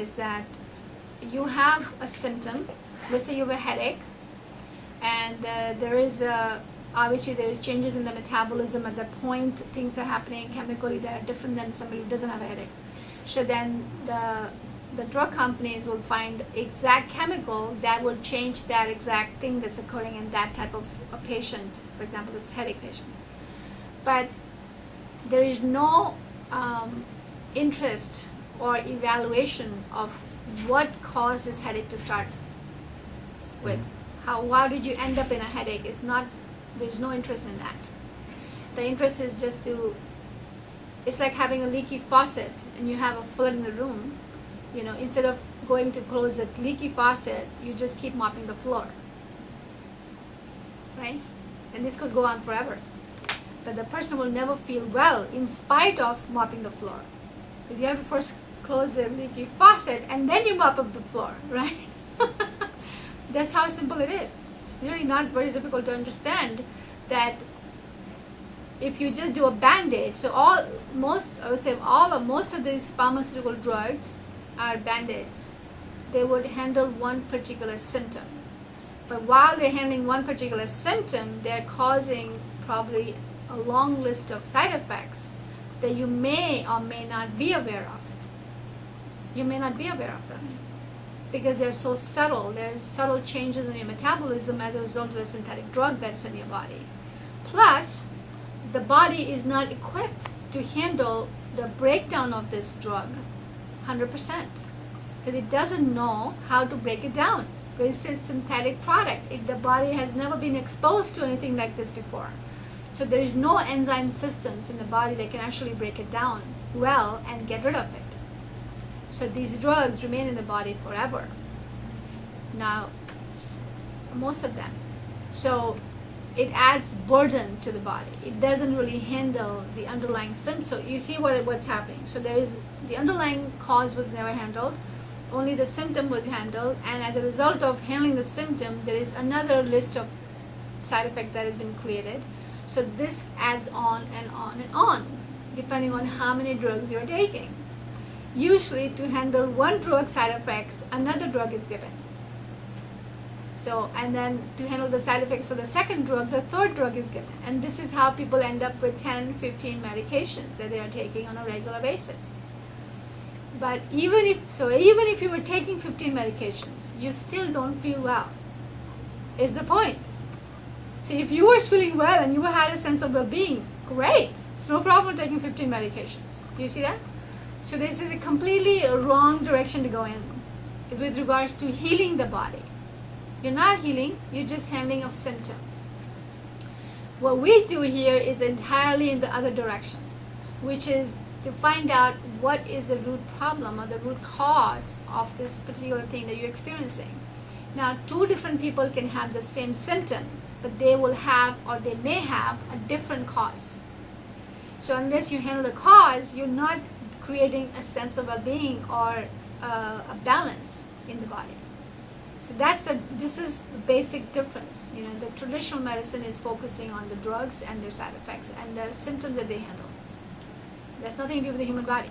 is that you have a symptom. Let's say you have a headache, and there is obviously there is changes in the metabolism at the point. Things are happening chemically that are different than somebody who doesn't have a headache. So then the drug companies will find exact chemical that will change that exact thing that's occurring in that type of a patient, for example, this headache patient. But there is no interest or evaluation of what caused this headache to start with. How did you end up in a headache? There's no interest in that. The interest is just it's like having a leaky faucet and you have a flood in the room. Instead of going to close the leaky faucet, you just keep mopping the floor. Right? And this could go on forever. But the person will never feel well in spite of mopping the floor. Because you have to first close the leaky faucet and then you mop up the floor, right? That's how simple it is. It's really not very difficult to understand that if you just do a band-aid, so most of these pharmaceutical drugs are band-aids. They would handle one particular symptom. But while they're handling one particular symptom, they're causing probably a long list of side effects that you may or may not be aware of. You may not be aware of them because they're so subtle. There's subtle changes in your metabolism as a result of the synthetic drug that's in your body. Plus, the body is not equipped to handle the breakdown of this drug 100% because it doesn't know how to break it down because it's a synthetic product. The body has never been exposed to anything like this before. So there is no enzyme systems in the body that can actually break it down well and get rid of it. So these drugs remain in the body forever. Now, most of them. So it adds burden to the body. It doesn't really handle the underlying symptoms. So you see what's happening. So the underlying cause was never handled. Only the symptom was handled. And as a result of handling the symptom, there is another list of side effects that has been created. So this adds on and on and on, depending on how many drugs you're taking. Usually to handle one drug side effects, another drug is given. So, and then to handle the side effects of the second drug, the third drug is given. And this is how people end up with 10, 15 medications that they are taking on a regular basis. But even if you were taking 15 medications, you still don't feel well, is the point. See, if you were feeling well and you had a sense of well-being, great. It's no problem taking 15 medications. Do you see that? So this is a completely wrong direction to go in with regards to healing the body. You're not healing, you're just handling a symptom. What we do here is entirely in the other direction, which is to find out what is the root problem or the root cause of this particular thing that you're experiencing. Now, two different people can have the same symptom, but they will have or they may have a different cause. So unless you handle the cause, you're not creating a sense of well-being or a balance in the body. So this is the basic difference. The traditional medicine is focusing on the drugs and their side effects and the symptoms that they handle. That's nothing to do with the human body.